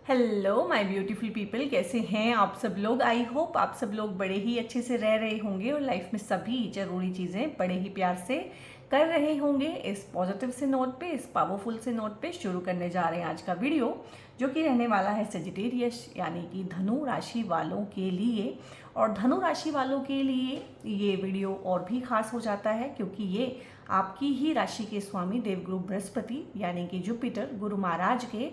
Hello my beautiful people, कैसे हैं आप सब लोग। आई होप आप सब लोग बड़े ही अच्छे से रह रहे होंगे और लाइफ में सभी ज़रूरी चीज़ें बड़े ही प्यार से कर रहे होंगे। इस पॉजिटिव से नोट पे, इस पावरफुल से नोट पे शुरू करने जा रहे हैं आज का वीडियो, जो कि रहने वाला है सेजिटेरियस यानी कि धनु राशि वालों के लिए। और धनु राशि वालों के लिए ये वीडियो और भी खास हो जाता है क्योंकि ये आपकी ही राशि के स्वामी देवगुरु बृहस्पति यानी कि जुपिटर गुरु महाराज के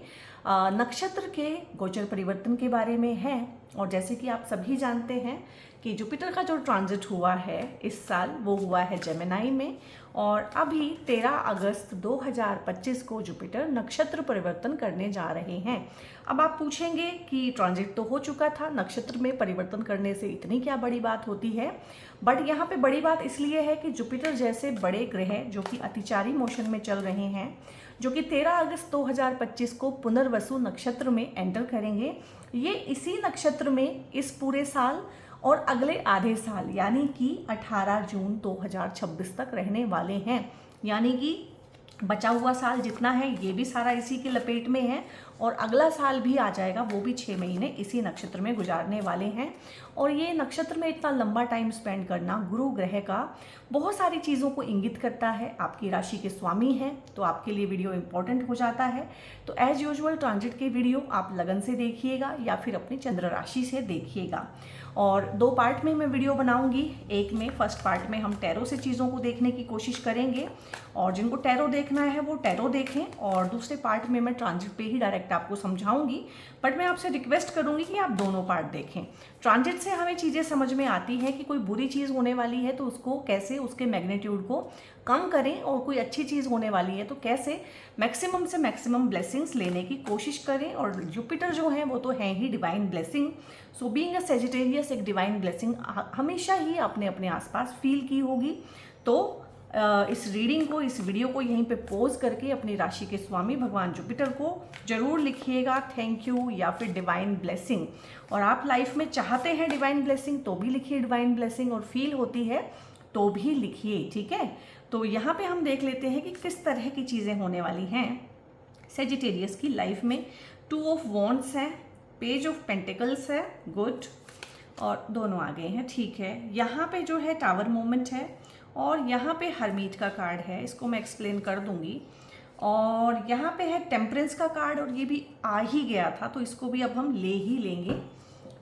नक्षत्र के गोचर परिवर्तन के बारे में है। और जैसे कि आप सभी जानते हैं कि जुपिटर का जो ट्रांजिट हुआ है इस साल वो हुआ है जेमिनी में, और अभी 13 अगस्त 2025 को जुपिटर नक्षत्र परिवर्तन करने जा रहे हैं। अब आप पूछेंगे कि ट्रांजिट तो हो चुका था, नक्षत्र में परिवर्तन करने से इतनी क्या बड़ी बात होती है। बट यहाँ पे बड़ी बात इसलिए है कि जुपिटर जैसे बड़े ग्रह जो कि अतिचारी मोशन में चल रहे हैं, जो कि 13 अगस्त 2025 को पुनर्वसु नक्षत्र में एंटर करेंगे, ये इसी नक्षत्र में इस पूरे साल और अगले आधे साल यानी कि 18 जून 2026 तक रहने वाले हैं। यानी कि बचा हुआ साल जितना है ये भी सारा इसी की लपेट में है, और अगला साल भी आ जाएगा, वो भी 6 महीने इसी नक्षत्र में गुजारने वाले हैं। और ये नक्षत्र में इतना लंबा टाइम स्पेंड करना गुरु ग्रह का बहुत सारी चीज़ों को इंगित करता है। आपकी राशि के स्वामी हैं तो आपके लिए वीडियो इंपॉर्टेंट हो जाता है। तो एज यूजुअल ट्रांजिट के वीडियो आप लगन से देखिएगा या फिर अपनी चंद्र राशि से देखिएगा। और 2 पार्ट में मैं वीडियो बनाऊंगी। एक में फर्स्ट पार्ट में हम टैरो से चीज़ों को देखने की कोशिश करेंगे, और जिनको टैरो देखना है वो टैरो देखें, और दूसरे पार्ट में मैं ट्रांजिट पे ही डायरेक्ट आपको समझाऊंगी। बट मैं आपसे रिक्वेस्ट करूंगी कि आप दोनों पार्ट देखें। ट्रांजिट से हमें चीज़ें समझ में आती हैं कि कोई बुरी चीज़ होने वाली है तो उसको कैसे, उसके मैग्नीट्यूड को कम करें, और कोई अच्छी चीज़ होने वाली है तो कैसे मैक्सिमम से मैक्सिमम ब्लेसिंग्स लेने की कोशिश करें। और जुपिटर जो है वो तो है ही divine blessing. So being a Sagittarius एक डिवाइन ब्लेसिंग हमेशा ही आपने अपने आसपास फील की होगी। तो इस रीडिंग को, इस वीडियो को यहीं पे पोज करके अपनी राशि के स्वामी भगवान जुपिटर को जरूर लिखिएगा थैंक यू या फिर डिवाइन ब्लेसिंग। और आप लाइफ में चाहते हैं डिवाइन ब्लेसिंग तो भी लिखिए डिवाइन ब्लेसिंग, और फील होती है तो भी लिखिए, ठीक है। तो यहाँ पे हम देख लेते हैं कि किस तरह की चीज़ें होने वाली हैं सेजिटेरियस की लाइफ में। 2 ऑफ वॉन्ड्स है, पेज ऑफ पेंटिकल्स है, गुड, और दोनों आ गए हैं, ठीक है। यहाँ पे जो है टावर मोमेंट है, और यहाँ पे हरमीट का कार्ड है, इसको मैं एक्सप्लेन कर दूंगी। और यहाँ पे है टेम्परेंस का कार्ड, और ये भी आ ही गया था तो इसको भी अब हम ले ही लेंगे,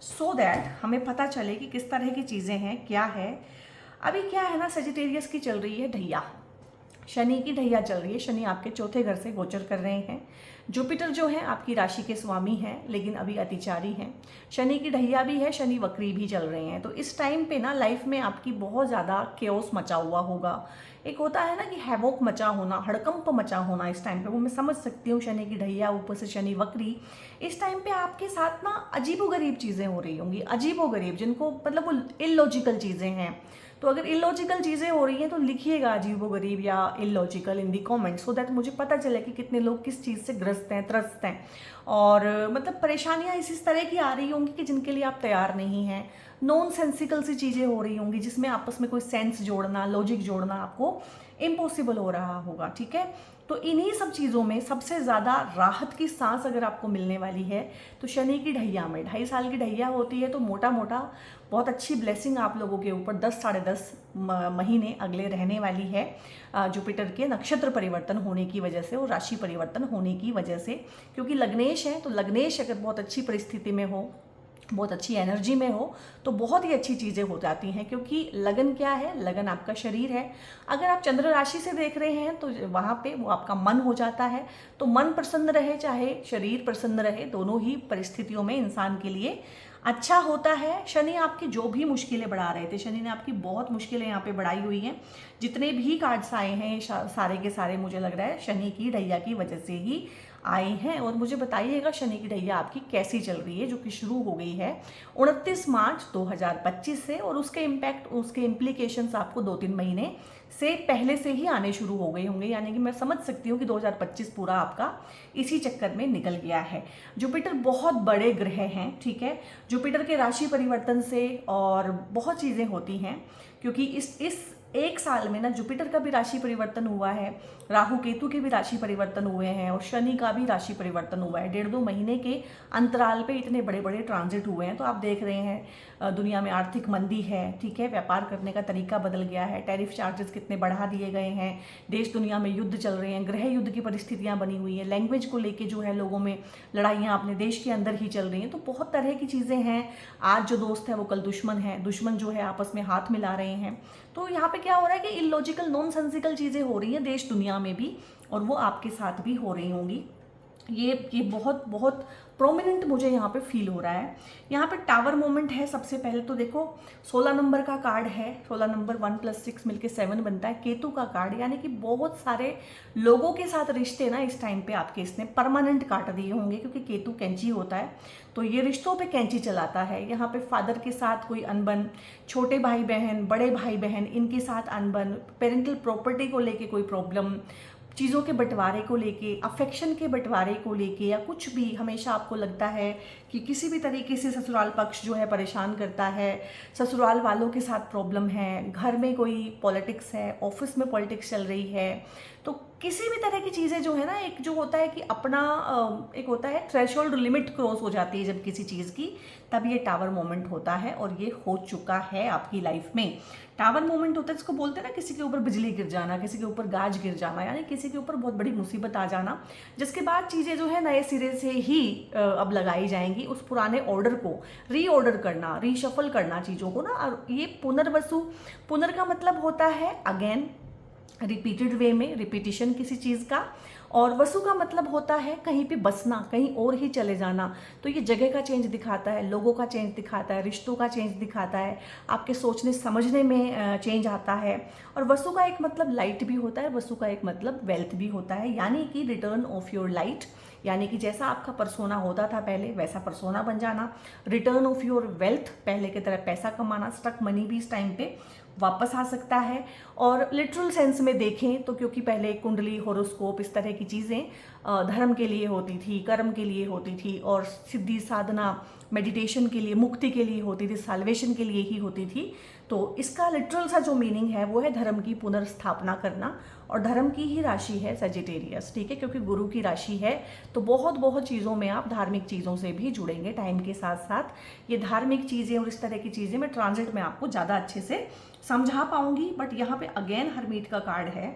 सो दैट हमें पता चले कि किस तरह की चीज़ें हैं, क्या है। अभी क्या है ना, सेजिटेरियस की चल रही है ढैया, शनि की ढैया चल रही है। शनि आपके चौथे घर से गोचर कर रहे हैं। जुपिटर जो है आपकी राशि के स्वामी हैं लेकिन अभी अतिचारी हैं। शनि की ढैया भी है, शनि वक्री भी चल रहे हैं। तो इस टाइम पे ना लाइफ में आपकी बहुत ज़्यादा केओस मचा हुआ होगा। एक होता है ना कि हैवोक मचा होना, हड़कंप मचा होना इस टाइम पे, वो मैं समझ सकती हूँ। शनि की ढैया ऊपर से शनि वक्री, इस टाइम पे आपके साथ ना अजीबोगरीब चीज़ें हो रही होंगी, अजीबोगरीब, जिनको मतलब वो इलॉजिकल चीज़ें हैं। तो अगर इलॉजिकल चीज़ें हो रही हैं तो लिखिएगा अजीबोगरीब या illogical in the comment, so that मुझे पता चले कि कितने लोग किस चीज़ से ग्रस्त हैं, त्रस्त हैं। और मतलब परेशानियां इस तरह की आ रही होंगी कि जिनके लिए आप तैयार नहीं हैं। नॉन सेंसिकल सी चीज़ें हो रही होंगी जिसमें आपस में कोई सेंस जोड़ना, लॉजिक जोड़ना आपको इम्पॉसिबल हो रहा होगा, ठीक है। तो इन्हीं सब चीज़ों में सबसे ज़्यादा राहत की सांस अगर आपको मिलने वाली है तो शनि की ढैया में, 2.5 साल की ढैया होती है तो मोटा मोटा बहुत अच्छी ब्लेसिंग आप लोगों के ऊपर 10 साढ़े 10 महीने अगले रहने वाली है, जुपिटर के नक्षत्र परिवर्तन होने की वजह से और राशि परिवर्तन होने की वजह से। क्योंकि लग्नेश है तो लग्नेश अगर बहुत अच्छी परिस्थिति में हो, बहुत अच्छी एनर्जी में हो तो बहुत ही अच्छी चीज़ें हो जाती हैं। क्योंकि लगन क्या है, लगन आपका शरीर है। अगर आप चंद्र राशि से देख रहे हैं तो वहाँ पे वो आपका मन हो जाता है। तो मन प्रसन्न रहे चाहे शरीर प्रसन्न रहे, दोनों ही परिस्थितियों में इंसान के लिए अच्छा होता है। शनि आपकी जो भी मुश्किलें बढ़ा रहे थे, शनि ने आपकी बहुत मुश्किलें यहाँ पे बढ़ाई हुई हैं। जितने भी कार्ड्स आए हैं सारे के सारे मुझे लग रहा है शनि की ढैया की वजह से ही आए हैं। और मुझे बताइएगा शनि की ढैया आपकी कैसी चल रही है, जो कि शुरू हो गई है 29 मार्च 2025 से, और उसके इम्पैक्ट, उसके इम्प्लीकेशंस आपको 2-3 महीने से पहले से ही आने शुरू हो गए होंगे। यानी कि मैं समझ सकती हूँ कि 2025 पूरा आपका इसी चक्कर में निकल गया है। जुपिटर बहुत बड़े ग्रह हैं, ठीक है। जुपिटर के राशि परिवर्तन से और बहुत चीज़ें होती हैं, क्योंकि इस एक साल में ना जुपिटर का भी राशि परिवर्तन हुआ है, राहु केतु के भी राशि परिवर्तन हुए हैं और शनि का भी राशि परिवर्तन हुआ है। 1.5-2 महीने के अंतराल पे इतने बड़े बड़े ट्रांजिट हुए हैं। तो आप देख रहे हैं दुनिया में आर्थिक मंदी है, ठीक है, व्यापार करने का तरीका बदल गया है, टैरिफ चार्जेस कितने बढ़ा दिए गए हैं, देश दुनिया में युद्ध चल रहे हैं, गृह युद्ध की परिस्थितियां बनी हुई हैं, लैंग्वेज को लेके जो है लोगों में लड़ाइयाँ अपने देश के अंदर ही चल रही हैं। तो बहुत तरह की चीज़ें हैं। आज जो दोस्त है वो कल दुश्मन है, दुश्मन जो है आपस में हाथ मिला रहे हैं। तो यहाँ पे क्या हो रहा है कि इलॉजिकल नॉनसेंसिकल चीज़ें हो रही हैं देश दुनिया में भी, और वो आपके साथ भी हो रही होंगी। ये बहुत बहुत प्रोमिनेंट मुझे यहाँ पे फील हो रहा है। यहाँ पे टावर मोमेंट है। सबसे पहले तो देखो 16 नंबर का कार्ड है, 16 नंबर 1 + 6 मिलके 7 बनता है, केतु का कार्ड, यानी कि बहुत सारे लोगों के साथ रिश्ते ना इस टाइम पे आपके इसने परमानेंट काट दिए होंगे, क्योंकि केतु कैंची होता है तो ये रिश्तों पे कैंची चलाता है। यहाँ पे फादर के साथ कोई अनबन, छोटे भाई बहन, बड़े भाई बहन, इनके साथ अनबन, पेरेंटल प्रॉपर्टी को लेके कोई प्रॉब्लम, चीज़ों के बंटवारे को लेके, अफेक्शन के बंटवारे को लेके, या कुछ भी हमेशा आपको लगता है कि किसी भी तरीके से ससुराल पक्ष जो है परेशान करता है, ससुराल वालों के साथ प्रॉब्लम है, घर में कोई पॉलिटिक्स है, ऑफिस में पॉलिटिक्स चल रही है, तो किसी भी तरह की चीज़ें जो है ना, एक जो होता है कि अपना एक होता है थ्रेशोल्ड लिमिट क्रॉस हो जाती है जब किसी चीज़ की, तब ये टावर मोमेंट होता है। और ये हो चुका है आपकी लाइफ में। टावर मोमेंट होता है जिसको बोलते हैं ना, किसी के ऊपर बिजली गिर जाना, किसी के ऊपर गाज गिर जाना, यानी किसी के ऊपर बहुत बड़ी मुसीबत आ जाना, जिसके बाद चीज़ें जो है नए सिरे से ही अब लगाई जाएंगी। उस पुराने ऑर्डर को रीऑर्डर करना, रीशफल करना चीज़ों को ना। और ये पुनर्वसु, पुनर का मतलब होता है अगेन, रिपीटेड वे में, रिपीटिशन किसी चीज़ का, और वसु का मतलब होता है कहीं पे बसना, कहीं और ही चले जाना। तो ये जगह का चेंज दिखाता है, लोगों का चेंज दिखाता है, रिश्तों का चेंज दिखाता है, आपके सोचने समझने में चेंज आता है। और वसु का एक मतलब लाइट भी होता है, वसु का एक मतलब वेल्थ भी होता है, यानी कि रिटर्न ऑफ योर लाइट, यानी कि जैसा आपका परसोना होता था पहले वैसा परसोना बन जाना। रिटर्न ऑफ योर वेल्थ, पहले की तरह पैसा कमाना, स्टक मनी भी इस टाइम पे वापस आ सकता है। और लिटरल सेंस में देखें तो, क्योंकि पहले कुंडली, होरोस्कोप, इस तरह की चीज़ें धर्म के लिए होती थी, कर्म के लिए होती थी, और सिद्धि साधना, मेडिटेशन के लिए, मुक्ति के लिए होती थी, साल्वेशन के लिए ही होती थी। तो इसका लिटरल सा जो मीनिंग है वो है धर्म की पुनर्स्थापना करना, और धर्म की ही राशि है सजिटेरियस, ठीक है, क्योंकि गुरु की राशि है। तो बहुत बहुत चीज़ों में आप धार्मिक चीज़ों से भी जुड़ेंगे टाइम के साथ साथ। ये धार्मिक चीज़ें और इस तरह की चीज़ें मैं ट्रांजिट में आपको ज़्यादा अच्छे से समझा पाऊंगी। बट यहाँ पे अगेन हरमीट का कार्ड है।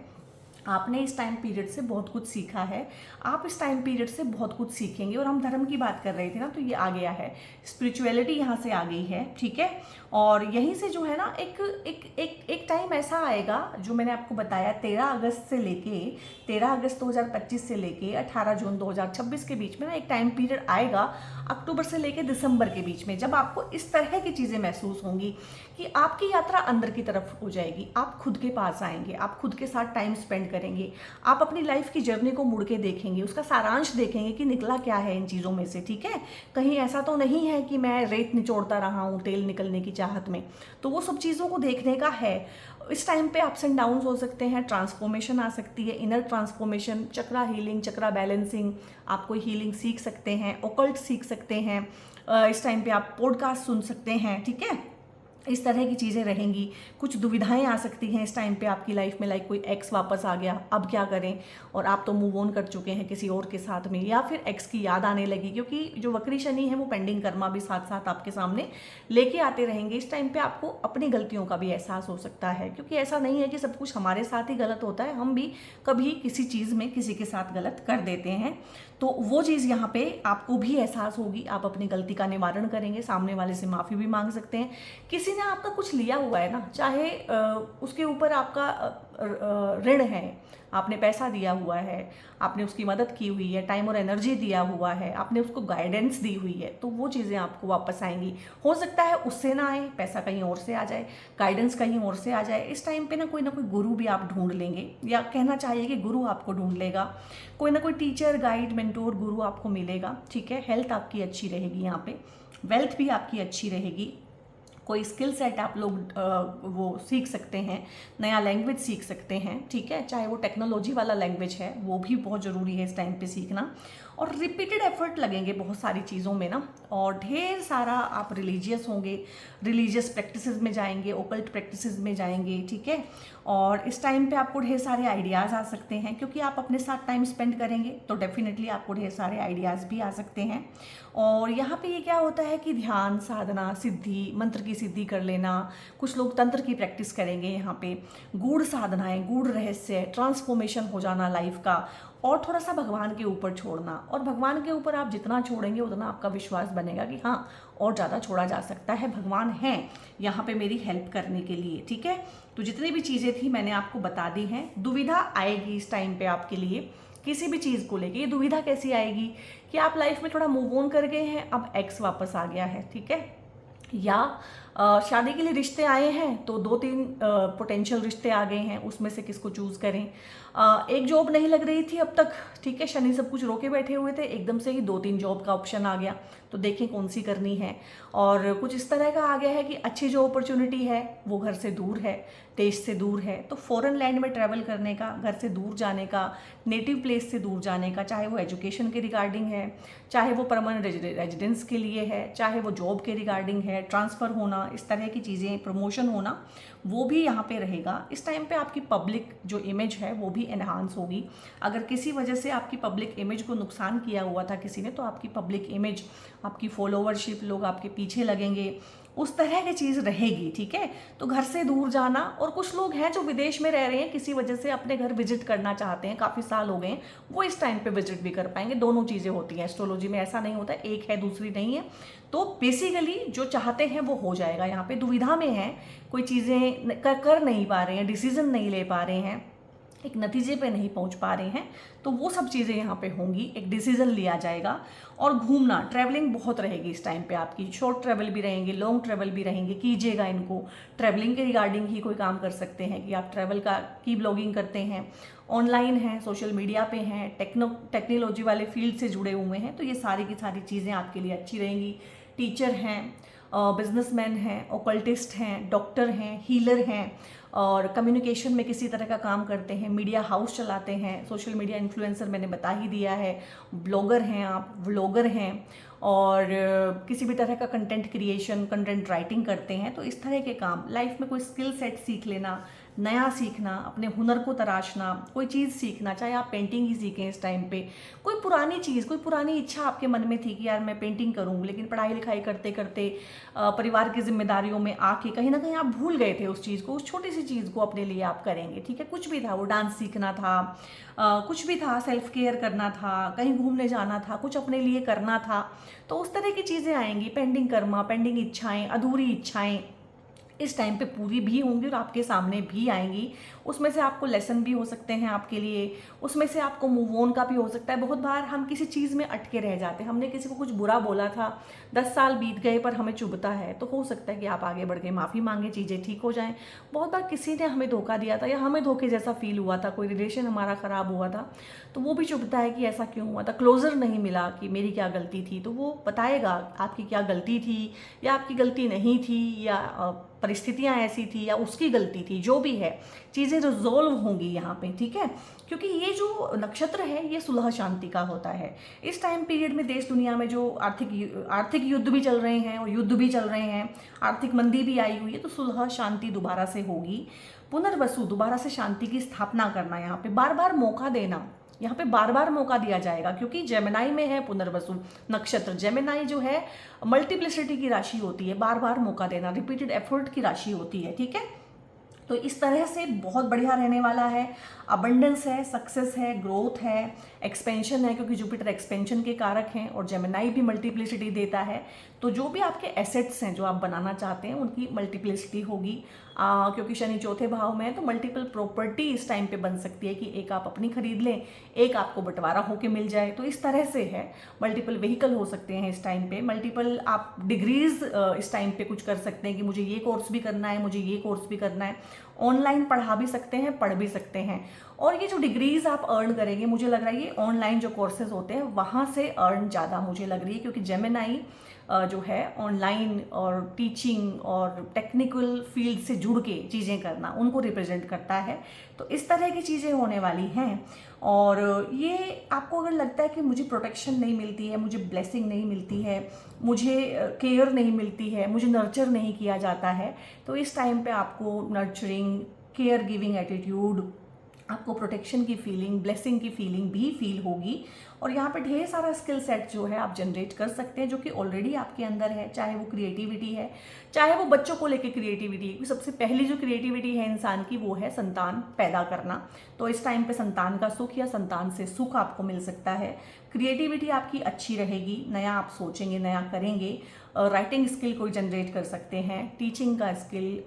आपने इस टाइम पीरियड से बहुत कुछ सीखा है, आप इस टाइम पीरियड से बहुत कुछ सीखेंगे। और हम धर्म की बात कर रहे थे ना, तो ये आ गया है, स्पिरिचुअलिटी यहाँ से आ गई है, ठीक है। और यहीं से जो है ना एक टाइम ऐसा आएगा जो मैंने आपको बताया, 13 अगस्त 2025 से लेके 18 जून 2026 के बीच में ना एक टाइम पीरियड आएगा, अक्टूबर से लेके दिसंबर के बीच में, जब आपको इस तरह की चीज़ें महसूस होंगी कि आपकी यात्रा अंदर की तरफ हो जाएगी, आप खुद के पास आएंगे, आप खुद के साथ टाइम स्पेंड करेंगे, आप अपनी लाइफ की जर्नी को मुड़ के देखेंगे, उसका सारांश देखेंगे कि निकला क्या है इन चीज़ों में से, ठीक है। कहीं ऐसा तो नहीं है कि मैं रेत निचोड़ता रहा हूँ तेल निकलने की चाहत में, तो वो सब चीज़ों को देखने का है। इस टाइम पे अप्स एंड डाउन्स हो सकते हैं, ट्रांसफॉर्मेशन आ सकती है, इनर ट्रांसफॉर्मेशन, चक्रा हीलिंग, चक्रा बैलेंसिंग, आप कोई हीलिंग सीख सकते हैं, ओकल्ट सीख सकते हैं, इस टाइम पे आप पॉडकास्ट सुन सकते हैं, ठीक है। इस तरह की चीज़ें रहेंगी। कुछ दुविधाएं आ सकती हैं इस टाइम पे आपकी लाइफ में, लाइक कोई एक्स वापस आ गया, अब क्या करें, और आप तो मूव ऑन कर चुके हैं किसी और के साथ में, या फिर एक्स की याद आने लगी, क्योंकि जो वक्री शनि है वो पेंडिंग कर्मा भी साथ साथ आपके सामने लेके आते रहेंगे। इस टाइम पे आपको अपनी गलतियों का भी एहसास हो सकता है, क्योंकि ऐसा नहीं है कि सब कुछ हमारे साथ ही गलत होता है, हम भी कभी किसी चीज़ में किसी के साथ गलत कर देते हैं। तो वो चीज़ यहाँ पे आपको भी एहसास होगी, आप अपनी गलती का निवारण करेंगे, सामने वाले से माफ़ी भी मांग सकते हैं। किसी ने आपका कुछ लिया हुआ है ना, चाहे उसके ऊपर आपका ऋण है, आपने पैसा दिया हुआ है, आपने उसकी मदद की हुई है, टाइम और एनर्जी दिया हुआ है, आपने उसको गाइडेंस दी हुई है, तो वो चीज़ें आपको वापस आएंगी। हो सकता है उससे ना आए, पैसा कहीं और से आ जाए, गाइडेंस कहीं और से आ जाए। इस टाइम पे ना कोई गुरु भी आप ढूंढ लेंगे, या कहना चाहिए कि गुरु आपको ढूंढ लेगा, कोई ना कोई टीचर, गाइड, मेंटोर, गुरु आपको मिलेगा, ठीक है। हेल्थ आपकी अच्छी रहेगी, यहाँ पे वेल्थ भी आपकी अच्छी रहेगी। कोई स्किल सेट आप लोग वो सीख सकते हैं, नया लैंग्वेज सीख सकते हैं, ठीक है, चाहे वो टेक्नोलॉजी वाला लैंग्वेज है, वो भी बहुत ज़रूरी है इस टाइम पे सीखना। और रिपीटेड एफर्ट लगेंगे बहुत सारी चीज़ों में ना, और ढेर सारा आप रिलीजियस होंगे, रिलीजियस प्रैक्टिसेस में जाएंगे, ओकल्ट प्रैक्टिसेस में जाएंगे, ठीक है। और इस टाइम पे आपको ढेर सारे आइडियाज़ आ सकते हैं, क्योंकि आप अपने साथ टाइम स्पेंड करेंगे तो डेफिनेटली आपको ढेर सारे आइडियाज़ भी आ सकते हैं। और यहाँ पे ये क्या होता है कि ध्यान, साधना, सिद्धि, मंत्र की सिद्धि कर लेना, कुछ लोग तंत्र की प्रैक्टिस करेंगे यहाँ पे, गूढ़ साधनाएं, गूढ़ रहस्य, ट्रांसफॉर्मेशन हो जाना लाइफ का, और थोड़ा सा भगवान के ऊपर छोड़ना। और भगवान के ऊपर आप जितना छोड़ेंगे उतना आपका विश्वास बनेगा कि हाँ और ज़्यादा छोड़ा जा सकता है, भगवान हैं यहाँ पे मेरी हेल्प करने के लिए, ठीक है। तो जितनी भी चीज़ें थी मैंने आपको बता दी हैं। दुविधा आएगी इस टाइम पे आपके लिए किसी भी चीज़ को लेके। ये दुविधा कैसी आएगी कि आप लाइफ में थोड़ा मूव ऑन कर गए हैं, अब एक्स वापस आ गया है, ठीक है, या शादी के लिए रिश्ते आए हैं तो 2-3 पोटेंशियल रिश्ते आ गए हैं, उसमें से किसको चूज़ करें। एक जॉब नहीं लग रही थी अब तक, ठीक है, शनि सब कुछ रोके बैठे हुए थे, एकदम से ही 2-3 जॉब का ऑप्शन आ गया, तो देखें कौन सी करनी है। और कुछ इस तरह का आ गया है कि अच्छी जो अपॉर्चुनिटी है वो घर से दूर है, देश से दूर है, तो फॉरेन लैंड में ट्रैवल करने का, घर से दूर जाने का, नेटिव प्लेस से दूर जाने का, चाहे वो एजुकेशन के रिगार्डिंग है, चाहे वो परमानेंट रेजिडेंस के लिए है, चाहे वो जॉब के रिगार्डिंग है, ट्रांसफ़र होना, इस तरह की चीज़ें, प्रमोशन होना, वो भी यहाँ पे रहेगा। इस टाइम पे आपकी पब्लिक जो इमेज है वो भी एनहांस होगी। अगर किसी वजह से आपकी पब्लिक इमेज को नुकसान किया हुआ था किसी ने, तो आपकी पब्लिक इमेज, आपकी फॉलोवरशिप, लोग आपके पीछे लगेंगे, उस तरह की चीज़ रहेगी, ठीक है। तो घर से दूर जाना, और कुछ लोग हैं जो विदेश में रह रहे हैं, किसी वजह से अपने घर विजिट करना चाहते हैं, काफ़ी साल हो गए हैं, वो इस टाइम पे विजिट भी कर पाएंगे। दोनों चीज़ें होती हैं एस्ट्रोलॉजी में, ऐसा नहीं होता एक है दूसरी नहीं है। तो बेसिकली जो चाहते हैं वो हो जाएगा। यहाँ पे दुविधा में है, कोई चीज़ें कर नहीं पा रहे हैं, डिसीजन नहीं ले पा रहे हैं, एक नतीजे पे नहीं पहुंच पा रहे हैं, तो वो सब चीज़ें यहाँ पे होंगी, एक डिसीजन लिया जाएगा। और घूमना, ट्रैवलिंग बहुत रहेगी इस टाइम पे आपकी, शॉर्ट ट्रैवल भी रहेंगे, लॉन्ग ट्रैवल भी रहेंगे, कीजिएगा इनको। ट्रैवलिंग के रिगार्डिंग ही कोई काम कर सकते हैं कि आप ट्रैवल का की ब्लॉगिंग करते हैं, ऑनलाइन हैं, सोशल मीडिया पे हैं, टेक्नोलॉजी वाले फील्ड से जुड़े हुए हैं, तो ये सारी की सारी चीज़ें आपके लिए अच्छी रहेंगी। टीचर हैं, बिजनेसमैन हैं, ओकल्टिस्ट हैं, डॉक्टर हैं, हीलर हैं, और कम्युनिकेशन में किसी तरह का काम करते हैं, मीडिया हाउस चलाते हैं, सोशल मीडिया इन्फ्लुएंसर मैंने बता ही दिया है, ब्लॉगर हैं आप, व्लॉगर हैं, और किसी भी तरह का कंटेंट क्रिएशन, कंटेंट राइटिंग करते हैं, तो इस तरह के काम, लाइफ में कोई स्किल सेट सीख लेना, नया सीखना, अपने हुनर को तराशना, कोई चीज़ सीखना, चाहे आप पेंटिंग ही सीखें इस टाइम पे, कोई पुरानी चीज़, कोई पुरानी इच्छा आपके मन में थी कि यार मैं पेंटिंग करूँ, लेकिन पढ़ाई लिखाई करते करते परिवार की जिम्मेदारियों में आके कहीं ना कहीं आप भूल गए थे उस चीज़ को, उस छोटी सी चीज़ को अपने लिए आप करेंगे, ठीक है। कुछ भी था, वो डांस सीखना था, कुछ भी था, सेल्फ केयर करना था, कहीं घूमने जाना था, कुछ अपने लिए करना था, तो उस तरह की चीज़ें आएंगी। पेंडिंग कर्मा, पेंडिंग इच्छाएं, अधूरी इच्छाएं इस टाइम पे पूरी भी होंगी और आपके सामने भी आएंगी। उसमें से आपको लेसन भी हो सकते हैं आपके लिए, उसमें से आपको मूव ऑन का भी हो सकता है। बहुत बार हम किसी चीज़ में अटके रह जाते हैं, हमने किसी को कुछ बुरा बोला था, 10 साल बीत गए पर हमें चुभता है, तो हो सकता है कि आप आगे बढ़ के माफ़ी मांगे, चीज़ें ठीक हो जाएं। बहुत बार किसी ने हमें धोखा दिया था या हमें धोखे जैसा फील हुआ था, कोई रिलेशन हमारा ख़राब हुआ था, तो वो भी चुभता है कि ऐसा क्यों हुआ था, क्लोजर नहीं मिला कि मेरी क्या गलती थी, तो वो बताएगा आपकी क्या गलती थी या आपकी गलती नहीं थी, या परिस्थितियां ऐसी थी या उसकी गलती थी, जो भी है चीज़ें रिजोल्व होंगी यहाँ पे, ठीक है। क्योंकि ये जो नक्षत्र है ये सुलह शांति का होता है। इस टाइम पीरियड में देश दुनिया में जो आर्थिक युद्ध भी चल रहे हैं और युद्ध भी चल रहे हैं, आर्थिक मंदी भी आई हुई है, तो सुलह शांति दोबारा से होगी। पुनर्वसु, दोबारा से शांति की स्थापना करना, यहाँ पे बार बार मौका देना, यहाँ पे बार बार मौका दिया जाएगा, क्योंकि जेमिनाई में है पुनर्वसु नक्षत्र। जेमिनाई जो है मल्टीप्लिसिटी की राशि होती है, बार बार मौका देना, रिपीटेड एफर्ट की राशि होती है, ठीक है। तो इस तरह से बहुत बढ़िया रहने वाला है। अबंडेंस है, सक्सेस है, ग्रोथ है, एक्सपेंशन है, क्योंकि जुपिटर एक्सपेंशन के कारक हैं और जेमिनाई भी मल्टीप्लिसिटी देता है। तो जो भी आपके एसेट्स हैं जो आप बनाना चाहते हैं उनकी मल्टीप्लिसिटी होगी, क्योंकि शनि चौथे भाव में है, तो मल्टीपल प्रॉपर्टी इस टाइम पे बन सकती है कि एक आप अपनी खरीद लें, एक आपको बंटवारा होके मिल जाए, तो इस तरह से है। मल्टीपल व्हीकल हो सकते हैं इस टाइम पे, मल्टीपल आप डिग्रीज इस टाइम पे कुछ कर सकते हैं कि मुझे ये कोर्स भी करना है, मुझे ये कोर्स भी करना है, ऑनलाइन पढ़ा भी सकते हैं, पढ़ भी सकते हैं। और ये जो डिग्रीज आप अर्न करेंगे, मुझे लग रहा है ये ऑनलाइन जो कोर्सेज होते हैं वहाँ से अर्न ज़्यादा मुझे लग रही है, क्योंकि जेमिनाई जो है ऑनलाइन और टीचिंग और टेक्निकल फील्ड से जुड़ के चीज़ें करना उनको रिप्रेजेंट करता है। तो इस तरह की चीज़ें होने वाली हैं। और ये आपको अगर लगता है कि मुझे प्रोटेक्शन नहीं मिलती है, मुझे ब्लेसिंग नहीं मिलती है, मुझे केयर नहीं मिलती है, मुझे नर्चर नहीं किया जाता है, तो इस टाइम पे आपको नर्चरिंग, केयर गिविंग एटीट्यूड, आपको प्रोटेक्शन की फीलिंग, ब्लेसिंग की फीलिंग भी फील होगी। और यहाँ पे ढेर सारा स्किल सेट जो है आप जनरेट कर सकते हैं, जो कि ऑलरेडी आपके अंदर है, चाहे वो क्रिएटिविटी है, चाहे वो बच्चों को लेके क्रिएटिविटी है। सबसे पहली जो क्रिएटिविटी है इंसान की वो है संतान पैदा करना। तो इस टाइम पे संतान का सुख या संतान से सुख आपको मिल सकता है। क्रिएटिविटी आपकी अच्छी रहेगी, नया आप सोचेंगे, नया करेंगे। राइटिंग स्किल कोई जनरेट कर सकते हैं, टीचिंग का स्किल,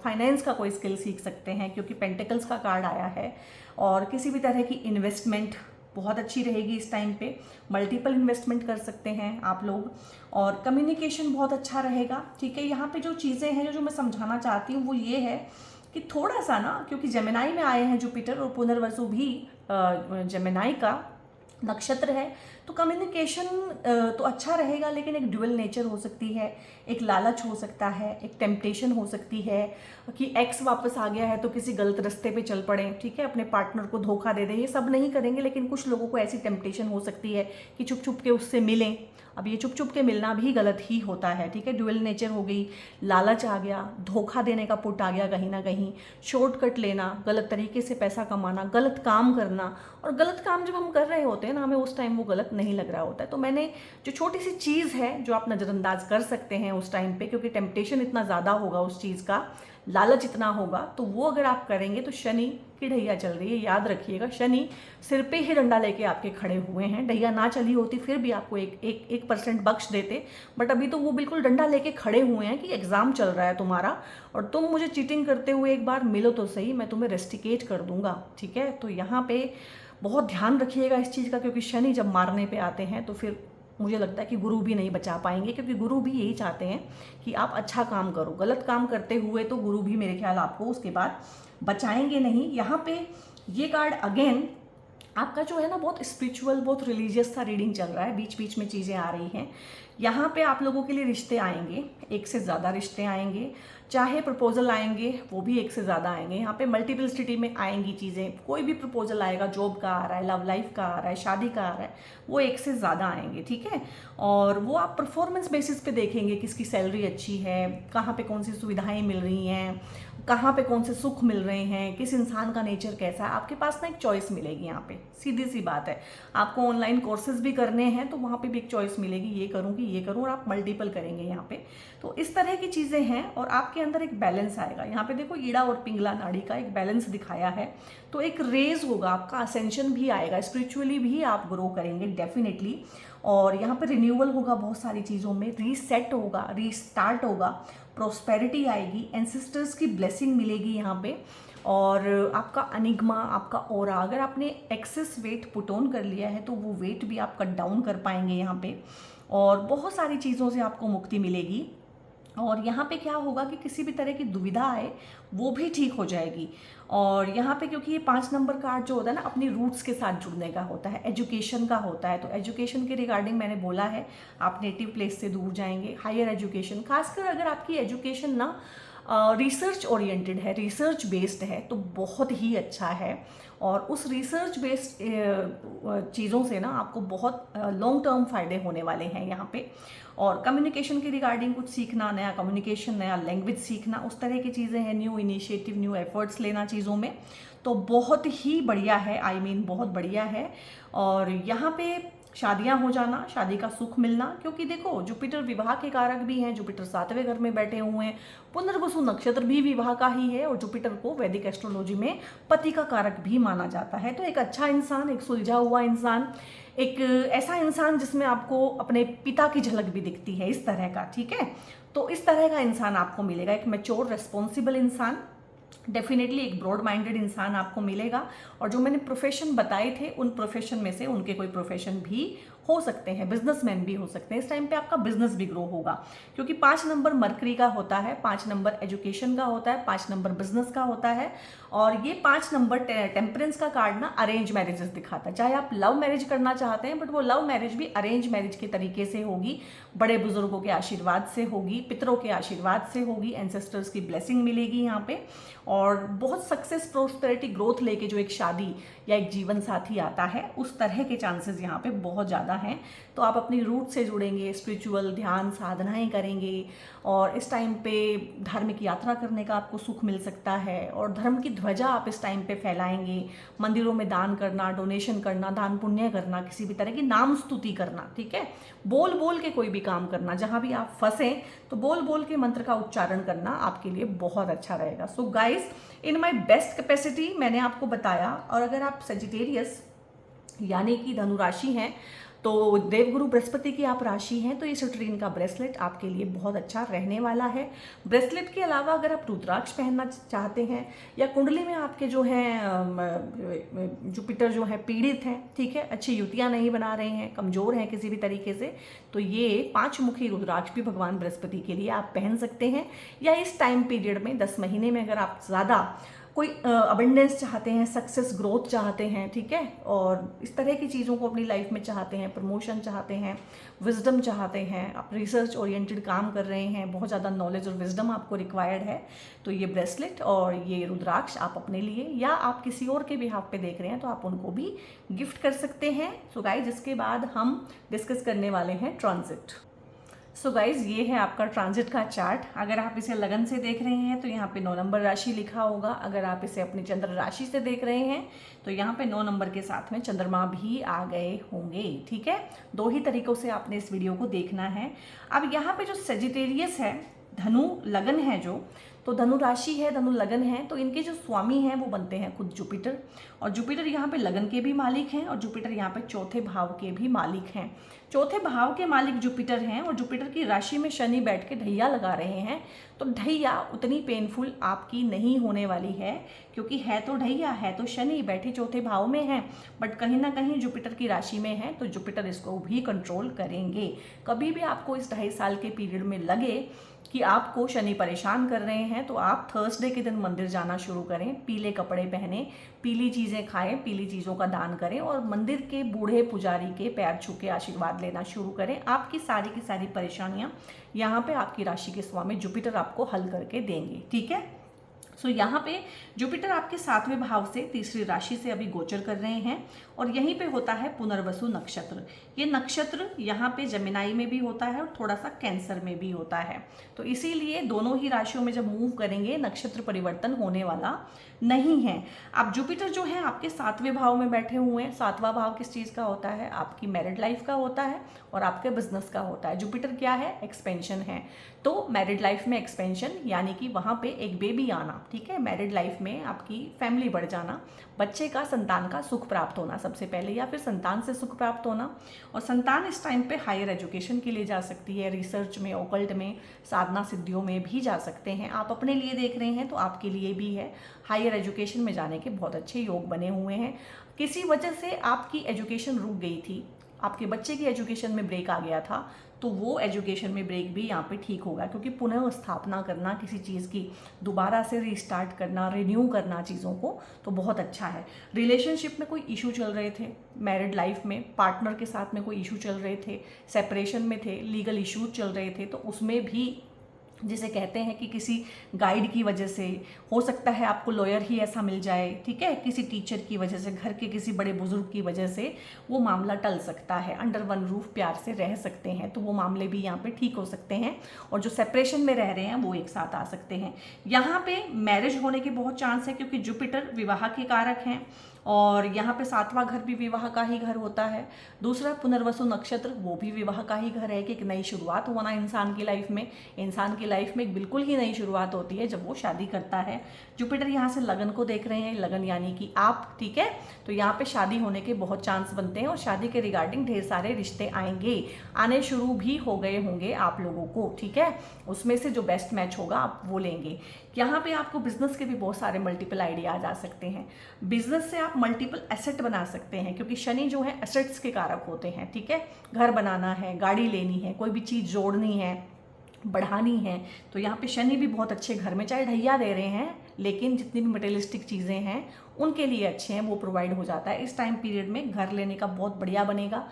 फाइनेंस का कोई स्किल सीख सकते हैं, क्योंकि पेंटिकल्स का कार्ड आया है। और किसी भी तरह की इन्वेस्टमेंट बहुत अच्छी रहेगी इस टाइम पे, मल्टीपल इन्वेस्टमेंट कर सकते हैं आप लोग। और कम्युनिकेशन बहुत अच्छा रहेगा, ठीक है। यहाँ पे जो चीज़ें हैं जो मैं समझाना चाहती हूँ वो ये है कि थोड़ा सा ना, क्योंकि जेमिनाई में आए हैं जुपिटर और पुनर्वसु भी जेमिनाई का नक्षत्र है, तो कम्युनिकेशन तो अच्छा रहेगा, लेकिन एक ड्यूअल नेचर हो सकती है, एक लालच हो सकता है, एक टेम्पटेशन हो सकती है कि एक्स वापस आ गया है तो किसी गलत रास्ते पे चल पड़े, ठीक है, अपने पार्टनर को धोखा दे दें। ये सब नहीं करेंगे, लेकिन कुछ लोगों को ऐसी टेम्पटेशन हो सकती है कि चुप चुप के उससे मिलें। अब ये चुप चुप के मिलना भी गलत ही होता है, ठीक है। ड्यूअल नेचर हो गई, लालच आ गया, धोखा देने का पुट आ गया कहीं ना कहीं, शॉर्टकट लेना, गलत तरीके से पैसा कमाना, गलत काम करना। और गलत काम जब हम कर रहे होते हैं ना, हमें उस टाइम वो गलत नहीं लग रहा होता है। तो मैंने जो छोटी सी चीज़ है जो आप नज़रअंदाज कर सकते हैं उस टाइम पे, क्योंकि टेम्पटेशन इतना ज़्यादा होगा उस चीज़ का, लालच इतना होगा, तो वो अगर आप करेंगे तो शनि की ढैया चल रही है, याद रखिएगा। शनि सिर पे ही डंडा लेके आपके खड़े हुए हैं। ढैया ना चली होती फिर भी आपको एक परसेंट बख्श देते, बट अभी तो वो बिल्कुल डंडा लेके खड़े हुए हैं कि एग्ज़ाम चल रहा है तुम्हारा और तुम मुझे चीटिंग करते हुए एक बार मिलो तो सही, मैं तुम्हें रेस्टिकेट कर दूंगा, ठीक है। तो यहाँ पे बहुत ध्यान रखिएगा इस चीज़ का, क्योंकि शनि जब मारने पे आते हैं तो फिर मुझे लगता है कि गुरु भी नहीं बचा पाएंगे, क्योंकि गुरु भी यही चाहते हैं कि आप अच्छा काम करो। गलत काम करते हुए तो गुरु भी मेरे ख्याल आपको उसके बाद बचाएंगे नहीं। यहाँ पे ये कार्ड अगेन आपका जो है ना बहुत स्पिरिचुअल, बहुत रिलीजियस सा रीडिंग चल रहा है, बीच बीच में चीज़ें आ रही हैं। यहाँ पे आप लोगों के लिए रिश्ते आएंगे, एक से ज़्यादा रिश्ते आएंगे, चाहे प्रपोजल आएंगे वो भी एक से ज़्यादा आएंगे। यहाँ पे मल्टीपलिसिटी में आएंगी चीज़ें, कोई भी प्रपोजल आएगा, जॉब का आ रहा है, लव लाइफ का आ रहा है, शादी का आ रहा है, वो एक से ज़्यादा आएंगे, ठीक है। और वो आप परफॉर्मेंस बेसिस पे देखेंगे, किसकी सैलरी अच्छी है, कहाँ पे कौन सी सुविधाएं मिल रही हैं, कहाँ पे कौन से सुख मिल रहे हैं, किस इंसान का नेचर कैसा है। आपके पास ना एक चॉइस मिलेगी यहाँ पे, सीधी सी बात है। आपको ऑनलाइन कोर्सेज भी करने हैं तो वहाँ पे भी एक चॉइस मिलेगी, ये करूँगी ये करूँ, और आप मल्टीपल करेंगे यहाँ पे। तो इस तरह की चीज़ें हैं और आपके अंदर एक बैलेंस आएगा। यहाँ पे देखो ईड़ा और पिंगला नाड़ी का एक बैलेंस दिखाया है, तो एक रेज होगा, आपका असेंशन भी आएगा, स्पिरिचुअली भी आप ग्रो करेंगे डेफिनेटली। और यहाँ पे रिन्यूअल होगा बहुत सारी चीज़ों में, रीसेट होगा, रीस्टार्ट होगा, प्रोस्पेरिटी आएगी, एंसेस्टर्स की ब्लेसिंग मिलेगी यहाँ पे। और आपका अनिग्मा, आपका ऑरा, अगर आपने एक्सेस वेट पुट ऑन कर लिया है तो वो वेट भी आप कट डाउन कर पाएंगे यहाँ पे। और बहुत सारी चीज़ों से आपको मुक्ति मिलेगी। और यहाँ पे क्या होगा कि किसी भी तरह की दुविधा आए वो भी ठीक हो जाएगी। और यहाँ पे क्योंकि ये 5 नंबर कार्ड जो होता है ना, अपनी रूट्स के साथ जुड़ने का होता है, एजुकेशन का होता है, तो एजुकेशन के रिगार्डिंग मैंने बोला है आप नेटिव प्लेस से दूर जाएंगे। हायर एजुकेशन, खासकर अगर आपकी एजुकेशन ना रिसर्च ओरिएंटेड है, रिसर्च बेस्ड है, तो बहुत ही अच्छा है। और उस रिसर्च बेस्ड चीज़ों से ना आपको बहुत लॉन्ग टर्म फ़ायदे होने वाले हैं यहाँ पे। और कम्युनिकेशन के रिगार्डिंग कुछ सीखना, नया कम्युनिकेशन, नया लैंग्वेज सीखना, उस तरह की चीज़ें हैं, न्यू इनिशिएटिव, न्यू एफर्ट्स लेना चीज़ों में, तो बहुत ही बढ़िया है। आई मीन बहुत बढ़िया है। और यहाँ पे शादियां हो जाना, शादी का सुख मिलना, क्योंकि देखो जुपिटर विवाह के कारक भी हैं, जुपिटर 7वें घर में बैठे हुए हैं, पुनर्वसु नक्षत्र भी विवाह का ही है, और जुपिटर को वैदिक एस्ट्रोलॉजी में पति का कारक भी माना जाता है। तो एक अच्छा इंसान, एक सुलझा हुआ इंसान, एक ऐसा इंसान जिसमें आपको अपने पिता की झलक भी दिखती है, इस तरह का, ठीक है। तो इस तरह का इंसान आपको मिलेगा, एक मैच्योर रिस्पॉन्सिबल इंसान, डेफिनेटली एक ब्रॉड माइंडेड इंसान आपको मिलेगा। और जो मैंने प्रोफेशन बताए थे उन प्रोफेशन में से उनके कोई प्रोफेशन भी हो सकते हैं, बिजनेसमैन भी हो सकते हैं। इस टाइम पे आपका बिजनेस भी ग्रो होगा, क्योंकि 5 नंबर मरकरी का होता है, 5 नंबर एजुकेशन का होता है, 5 नंबर बिजनेस का होता है, और ये 5 नंबर टेम्परेंस का कार्ड ना अरेंज मैरिजेस दिखाता है। चाहे आप लव मैरिज करना चाहते हैं, बट वो लव मैरिज भी अरेंज मैरिज के तरीके से होगी, बड़े बुजुर्गों के आशीर्वाद से होगी, पितरों के आशीर्वाद से होगी, एंसेस्टर्स की ब्लेसिंग मिलेगी यहाँ पे, और बहुत सक्सेस, प्रोस्पेरिटी, ग्रोथ लेके जो एक शादी या एक जीवन साथी आता है, उस तरह के चांसेस यहाँ पे बहुत ज़्यादा हैं। तो आप अपनी रूट से जुड़ेंगे, स्पिरिचुअल ध्यान साधनाएं करेंगे, और इस टाइम पे धार्मिक यात्रा करने का आपको सुख मिल सकता है, और धर्म की ध्वजा आप इस टाइम पे फैलाएंगे। मंदिरों में दान करना, डोनेशन करना, दान पुण्य करना, किसी भी तरह की नाम स्तुति करना, ठीक है, बोल बोल के कोई भी काम करना, जहाँ भी आप फंसे तो बोल बोल के मंत्र का उच्चारण करना आपके लिए बहुत अच्छा रहेगा। So guys, in my best capacity मैंने आपको बताया। और अगर आप सेजिटेरियस यानी कि धनु राशि हैं, तो देवगुरु बृहस्पति की आप राशि हैं, तो ये सिट्रीन का ब्रेसलेट आपके लिए बहुत अच्छा रहने वाला है। ब्रेसलेट के अलावा अगर आप रुद्राक्ष पहनना चाहते हैं, या कुंडली में आपके जो हैं जुपिटर जो है पीड़ित हैं, ठीक है, अच्छी युतियाँ नहीं बना रहे हैं, कमज़ोर हैं किसी भी तरीके से, तो ये 5 मुखी रुद्राक्ष भी भगवान बृहस्पति के लिए आप पहन सकते हैं। या इस टाइम पीरियड में 10 महीने में अगर आप ज़्यादा कोई अबंडेंस चाहते हैं, सक्सेस, ग्रोथ चाहते हैं, ठीक है, और इस तरह की चीज़ों को अपनी लाइफ में चाहते हैं, प्रमोशन चाहते हैं, विजडम चाहते हैं, आप रिसर्च ओरिएंटेड काम कर रहे हैं, बहुत ज़्यादा नॉलेज और विजडम आपको रिक्वायर्ड है, तो ये ब्रेसलेट और ये रुद्राक्ष आप अपने लिए, या आप किसी और के बिहाफ पे देख रहे हैं तो आप उनको भी गिफ्ट कर सकते हैं। सो गाइस, जिसके बाद हम डिस्कस करने वाले हैं ट्रांजिट। सो गाइज, ये है आपका ट्रांजिट का चार्ट। अगर आप इसे लगन से देख रहे हैं तो यहाँ पे 9 नंबर राशि लिखा होगा। अगर आप इसे अपनी चंद्र राशि से देख रहे हैं तो यहाँ पे 9 नंबर के साथ में चंद्रमा भी आ गए होंगे, ठीक है। 2 ही तरीकों से आपने इस वीडियो को देखना है। अब यहाँ पे जो सेजिटेरियस है, धनु लगन है जो, तो धनु राशि है, धनु लगन है, तो इनके जो स्वामी हैं वो बनते हैं खुद जुपिटर, और जुपिटर यहाँ पे लगन के भी मालिक हैं, और जुपिटर यहाँ पे चौथे भाव के भी मालिक हैं। चौथे भाव के मालिक जुपिटर हैं, और जुपिटर की राशि में शनि बैठ के ढैया लगा रहे हैं, तो ढैया उतनी पेनफुल आपकी नहीं होने वाली है, क्योंकि है तो ढैया, है तो शनि, बैठे चौथे भाव में है, बट कहीं ना कहीं जुपिटर की राशि में है, तो जुपिटर इसको भी कंट्रोल करेंगे। कभी भी आपको इस 2.5 साल के पीरियड में लगे कि आपको शनि परेशान कर रहे हैं, तो आप थर्सडे के दिन मंदिर जाना शुरू करें, पीले कपड़े पहने, पीली चीज़ें खाएं, पीली चीज़ों का दान करें, और मंदिर के बूढ़े पुजारी के पैर छू के आशीर्वाद लेना शुरू करें। आपकी सारी की सारी परेशानियां यहाँ पे आपकी राशि के स्वामी जुपिटर आपको हल करके देंगे, ठीक है। सो यहाँ पे जुपिटर आपके 7वें भाव से तीसरी राशि से अभी गोचर कर रहे हैं, और यहीं पे होता है पुनर्वसु नक्षत्र। ये नक्षत्र यहाँ पे जमिनाई में भी होता है और थोड़ा सा कैंसर में भी होता है, तो इसीलिए दोनों ही राशियों में जब मूव करेंगे नक्षत्र परिवर्तन होने वाला नहीं है। अब जुपिटर जो है आपके 7वें भाव में बैठे हुए हैं। 7वां भाव किस चीज़ का होता है? आपकी मैरिड लाइफ का होता है और आपके बिजनेस का होता है। जुपिटर क्या है? एक्सपेंशन है। तो मैरिड लाइफ में एक्सपेंशन यानी कि वहाँ पे एक बेबी आना, ठीक है, मैरिड लाइफ में आपकी फैमिली बढ़ जाना, बच्चे का, संतान का सुख प्राप्त होना सबसे पहले, या फिर संतान से सुख प्राप्त होना। और संतान इस टाइम पे हायर एजुकेशन के लिए जा सकती है, रिसर्च में, ओकल्ट में, साधना सिद्धियों में भी जा सकते हैं। आप अपने लिए देख रहे हैं तो आपके लिए भी है, हायर एजुकेशन में जाने के बहुत अच्छे योग बने हुए हैं। किसी वजह से आपकी एजुकेशन रुक गई थी, आपके बच्चे की एजुकेशन में ब्रेक आ गया था, तो वो एजुकेशन में ब्रेक भी यहाँ पे ठीक होगा, क्योंकि पुनः स्थापना करना किसी चीज़ की, दोबारा से रीस्टार्ट करना, रिन्यू करना चीज़ों को, तो बहुत अच्छा है। रिलेशनशिप में कोई इशू चल रहे थे, मैरिड लाइफ में पार्टनर के साथ में कोई इशू चल रहे थे, सेपरेशन में थे, लीगल इशूज चल रहे थे, तो उसमें भी जिसे कहते हैं कि किसी गाइड की वजह से हो सकता है आपको लॉयर ही ऐसा मिल जाए, ठीक है, किसी टीचर की वजह से, घर के किसी बड़े बुजुर्ग की वजह से वो मामला टल सकता है, अंडर वन रूफ प्यार से रह सकते हैं, तो वो मामले भी यहाँ पे ठीक हो सकते हैं। और जो सेपरेशन में रह रहे हैं वो एक साथ आ सकते हैं। यहाँ पे मैरिज होने के बहुत चांस है, क्योंकि जुपिटर विवाह के कारक हैं, और यहाँ पे 7वां घर भी विवाह का ही घर होता है। दूसरा पुनर्वसु नक्षत्र, वो भी विवाह का ही घर है, कि एक नई शुरुआत होना इंसान की लाइफ में। इंसान की लाइफ में एक बिल्कुल ही नई शुरुआत होती है जब वो शादी करता है। जुपिटर यहाँ से लगन को देख रहे हैं, लगन यानी कि आप, ठीक है, तो यहाँ पे शादी होने के बहुत चांस बनते हैं, और शादी के रिगार्डिंग ढेर सारे रिश्ते आएंगे, आने शुरू भी हो गए होंगे आप लोगों को, ठीक है। उसमें से जो बेस्ट मैच होगा आप वो लेंगे। यहाँ पे आपको बिजनेस के भी बहुत सारे मल्टीपल आइडियाज आ सकते हैं। बिजनेस से आप मल्टीपल एसेट बना सकते हैं, क्योंकि शनि जो है एसेट्स के कारक होते हैं, ठीक है। घर बनाना है, गाड़ी लेनी है, कोई भी चीज़ जोड़नी है, बढ़ानी है, तो यहाँ पे शनि भी बहुत अच्छे घर में, चाहे ढैया दे रहे हैं लेकिन जितनी भी मटेरियलिस्टिक चीज़ें हैं उनके लिए अच्छे हैं, वो प्रोवाइड हो जाता है। इस टाइम पीरियड में घर लेने का बहुत बढ़िया बनेगा,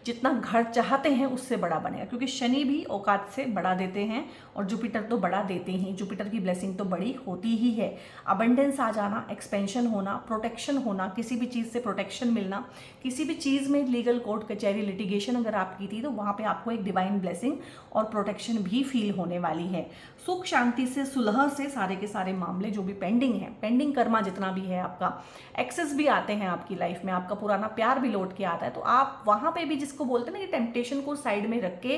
जितना घर चाहते हैं उससे बड़ा बनेगा, क्योंकि शनि भी औकात से बड़ा देते हैं और जुपिटर तो बड़ा देते ही, जुपिटर की ब्लेसिंग तो बड़ी होती ही है। अबंडेंस आ जाना, एक्सपेंशन होना, प्रोटेक्शन होना, किसी भी चीज़ से प्रोटेक्शन मिलना, किसी भी चीज़ में लीगल कोर्ट कचहरी लिटिगेशन अगर आपकी थी तो वहाँ पे आपको एक डिवाइन ब्लेसिंग और प्रोटेक्शन भी फील होने वाली है। सुख शांति से, सुलह से सारे के सारे मामले जो भी पेंडिंग है, पेंडिंग कर्मा जितना भी है आपका, एक्सेस भी आते हैं आपकी लाइफ में, आपका पुराना प्यार भी लौट के आता है, तो आप वहाँ पे भी जिसको बोलते हैं ना कि टेम्पटेशन को साइड में रख के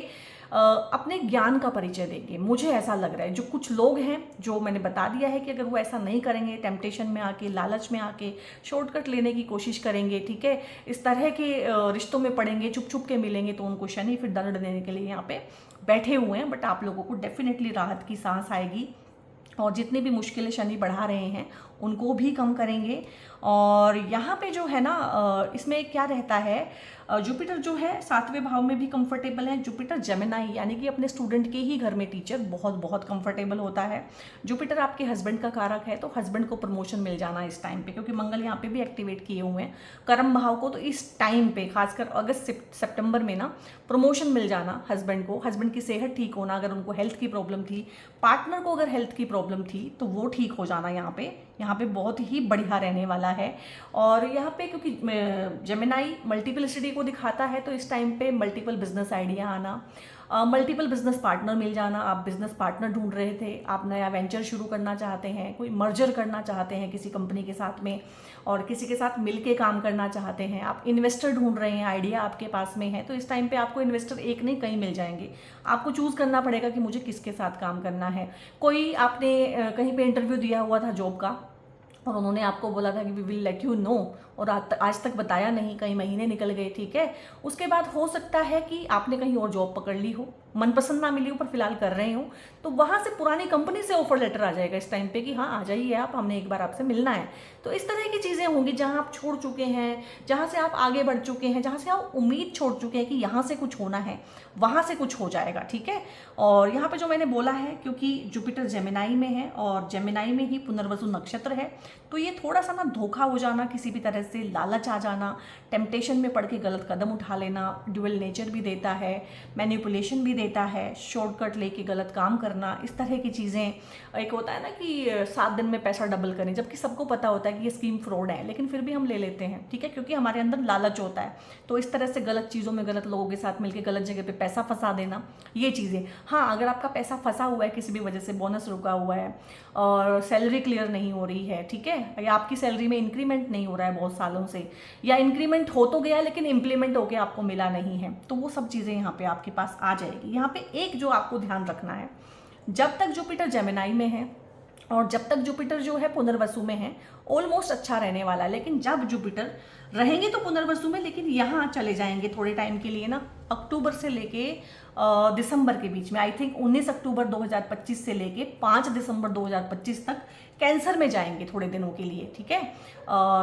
अपने ज्ञान का परिचय देंगे। मुझे ऐसा लग रहा है जो कुछ लोग हैं, जो मैंने बता दिया है कि अगर वो ऐसा नहीं करेंगे, टेम्पटेशन में आके, लालच में आके शॉर्टकट लेने की कोशिश करेंगे, ठीक है, इस तरह के रिश्तों में पड़ेंगे, छुप छुप के मिलेंगे, तो उनको शनि फिर दंड देने के लिए यहाँ पे बैठे हुए हैं। बट आप लोगों को डेफिनेटली राहत की सांस आएगी, और जितनी भी मुश्किलें शनि बढ़ा रहे हैं उनको भी कम करेंगे। और यहाँ पे जो है ना इसमें क्या रहता है, जुपिटर जो है 7वें भाव में भी कंफर्टेबल है। जुपिटर जेमिनाई यानी कि अपने स्टूडेंट के ही घर में टीचर बहुत बहुत कंफर्टेबल होता है। जुपिटर आपके हस्बैंड का कारक है, तो हस्बैंड को प्रमोशन मिल जाना इस टाइम पे, क्योंकि मंगल यहाँ पे भी एक्टिवेट किए हुए हैं कर्म भाव को, तो इस टाइम पे खासकर अगस्त सितंबर में ना प्रमोशन मिल जाना हस्बैंड को, हस्बैंड की सेहत ठीक होना, अगर उनको हेल्थ की प्रॉब्लम थी, पार्टनर को अगर हेल्थ की प्रॉब्लम थी तो वो ठीक हो जाना यहाँ पे बहुत ही बढ़िया रहने वाला है। और यहाँ पे क्योंकि जेमिनाई मल्टीपलिसिटी को दिखाता है, तो इस टाइम पे मल्टीपल बिजनेस आइडिया आना, मल्टीपल बिजनेस पार्टनर मिल जाना। आप बिजनेस पार्टनर ढूंढ रहे थे, आप नया वेंचर शुरू करना चाहते हैं, कोई मर्जर करना चाहते हैं किसी कंपनी के साथ में, और किसी के साथ मिलके काम करना चाहते हैं, आप इन्वेस्टर ढूंढ रहे हैं, आइडिया आपके पास में है, तो इस टाइम पे आपको इन्वेस्टर एक नहीं कई मिल जाएंगे। आपको चूज करना पड़ेगा कि मुझे किसके साथ काम करना है। कोई आपने कहीं पे इंटरव्यू दिया हुआ था जॉब का, और उन्होंने आपको बोला था कि we will let you know, और आज तक बताया नहीं, कई महीने निकल गए, ठीक है। उसके बाद हो सकता है कि आपने कहीं और जॉब पकड़ ली हो, मनपसंद ना मिली हो पर फिलहाल कर रहे हो, तो वहाँ से पुरानी कंपनी से ऑफर लेटर आ जाएगा इस टाइम पे कि हाँ आ जाइए आप, हमने एक बार आपसे मिलना है। तो इस तरह की चीज़ें होंगी जहाँ आप छोड़ चुके हैं, जहाँ से आप आगे बढ़ चुके हैं, जहाँ से आप उम्मीद छोड़ चुके हैं कि यहाँ से कुछ होना है, वहाँ से कुछ हो जाएगा, ठीक है। और यहाँ पे जो मैंने बोला है, क्योंकि जुपिटर जेमिनाई में है और जेमिनाई में ही पुनर्वसु नक्षत्र है, तो ये थोड़ा सा ना धोखा हो जाना, किसी भी तरह से लालच आ जाना, टेम्पटेशन में पड़ के गलत कदम उठा लेना, ड्यूअल नेचर भी देता है, मैनिपुलेशन भी देता है, शॉर्टकट लेके गलत काम करना, इस तरह की चीज़ें। एक होता है ना कि 7 दिन में पैसा डबल करें, जबकि सबको पता होता है कि ये स्कीम फ्रॉड है, लेकिन फिर भी हम ले लेते हैं, ठीक है, क्योंकि हमारे अंदर लालच होता है। तो इस तरह से गलत चीज़ों में, गलत लोगों के साथ मिलकर गलत जगह पे पैसा फंसा देना, ये चीज़ें। हाँ, अगर आपका पैसा फंसा हुआ है किसी भी वजह से, बोनस रुका हुआ है और सैलरी क्लियर नहीं हो रही है, ठीक है, या आपकी सैलरी में इंक्रीमेंट नहीं हो रहा है बहुत सालों से, या इंक्रीमेंट हो तो गया लेकिन इम्प्लीमेंट होके आपको मिला नहीं है, तो वो सब चीज़ें यहाँ पे आपके पास आ जाएगी। यहाँ पे एक जो आपको ध्यान रखना है, जब तक जुपिटर जेमिनाई में है और जब तक जुपिटर जो है पुनर्वसु में है, ऑलमोस्ट अच्छा रहने वाला है। लेकिन जब जुपिटर रहेंगे तो पुनर्वसु में, लेकिन यहाँ चले जाएंगे थोड़े टाइम के लिए ना, अक्टूबर से लेके दिसंबर के बीच में, आई थिंक 19 अक्टूबर 2025 से लेके 5 दिसंबर 2025 तक कैंसर में जाएंगे थोड़े दिनों के लिए, ठीक है।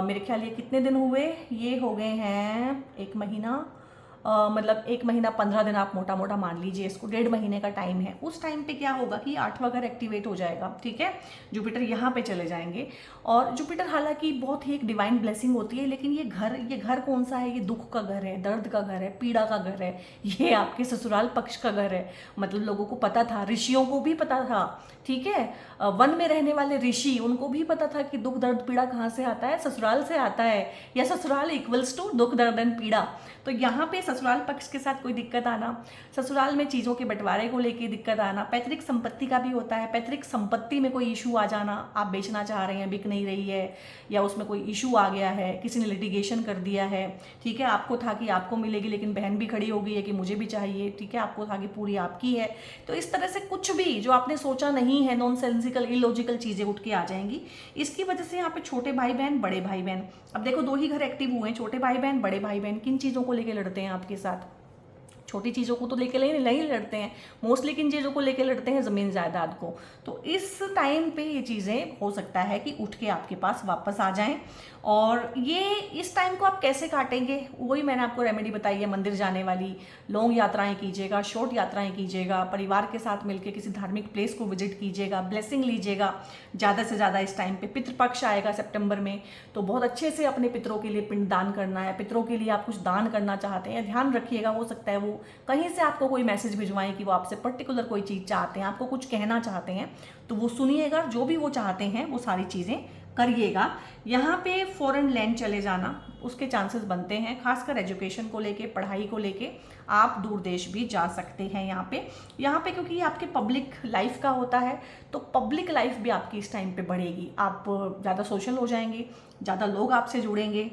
मेरे ख्याल ये कितने दिन हुए, ये हो गए हैं 1 महीना, मतलब 1 महीना 15 दिन आप मोटा मोटा मान लीजिए इसको, 1.5 महीने का टाइम है। उस टाइम पे क्या होगा कि 8वां घर एक्टिवेट हो जाएगा, ठीक है, जुपिटर यहाँ पे चले जाएंगे। और जुपिटर हालांकि बहुत ही एक डिवाइन ब्लेसिंग होती है, लेकिन ये घर कौन सा है, ये दुख का घर है, दर्द का घर है, पीड़ा का घर है, ये आपके ससुराल पक्ष का घर है। मतलब लोगों को पता था, ऋषियों को भी पता था, ठीक है, वन में रहने वाले ऋषि, उनको भी पता था कि दुख दर्द पीड़ा कहाँ से आता है, ससुराल से आता है, या ससुराल इक्वल्स टू दुख दर्द एंड पीड़ा। तो यहाँ पे ससुराल पक्ष के साथ कोई दिक्कत आना, ससुराल में चीज़ों के बंटवारे को लेके दिक्कत आना, पैतृक संपत्ति का भी होता है, पैतृक संपत्ति में कोई इशू आ जाना, आप बेचना चाह रहे हैं, बिक नहीं रही है, या उसमें कोई इशू आ गया है, किसी ने लिटिगेशन कर दिया है, ठीक है, आपको था कि आपको मिलेगी लेकिन बहन भी खड़ी हो गई है कि मुझे भी चाहिए, ठीक है, आपको था कि पूरी आपकी है। तो इस तरह से कुछ भी जो आपने सोचा नहीं है, नॉन सेंसिकल इलॉजिकल चीज़ें उठ के आ जाएंगी। इसकी वजह से यहाँ पे छोटे भाई बहन, बड़े भाई बहन, अब देखो 2 ही घर एक्टिव हुए हैं, छोटे भाई बहन, बड़े भाई बहन, किन चीज़ों को लेकर लड़ते हैं आपके साथ। छोटी चीज़ों को तो लेके नहीं लड़ते हैं, मोस्टली किन चीज़ों को लेके लड़ते हैं, ज़मीन जायदाद को। तो इस टाइम पे ये चीज़ें हो सकता है कि उठ के आपके पास वापस आ जाएं। और ये इस टाइम को आप कैसे काटेंगे, वही मैंने आपको रेमेडी बताई है, मंदिर जाने वाली, लॉन्ग यात्राएं कीजिएगा, शॉर्ट यात्राएं कीजिएगा, परिवार के साथ मिलकर किसी धार्मिक प्लेस को विजिट कीजिएगा, ब्लेसिंग लीजिएगा ज़्यादा से ज़्यादा। इस टाइम पे पितृपक्ष आएगा सितंबर में, तो बहुत अच्छे से अपने पितरों के लिए पिंडदान करना है। पितरों के लिए आप कुछ दान करना चाहते हैं, ध्यान रखिएगा, हो सकता है वो कहीं से आपको कोई मैसेज भिजवाएं कि वो आपसे पर्टिकुलर कोई चीज़ चाहते हैं, आपको कुछ कहना चाहते हैं, तो वो सुनिएगा, जो भी वो चाहते हैं वो सारी चीज़ें करिएगा। यहाँ पे फॉरेन लैंड चले जाना उसके चांसेस बनते हैं, खासकर एजुकेशन को लेके, पढ़ाई को लेके आप दूर देश भी जा सकते हैं यहाँ पे क्योंकि ये आपके पब्लिक लाइफ का होता है, तो पब्लिक लाइफ भी आपकी इस टाइम पे बढ़ेगी। आप ज़्यादा सोशल हो जाएंगे, ज़्यादा लोग आपसे जुड़ेंगे,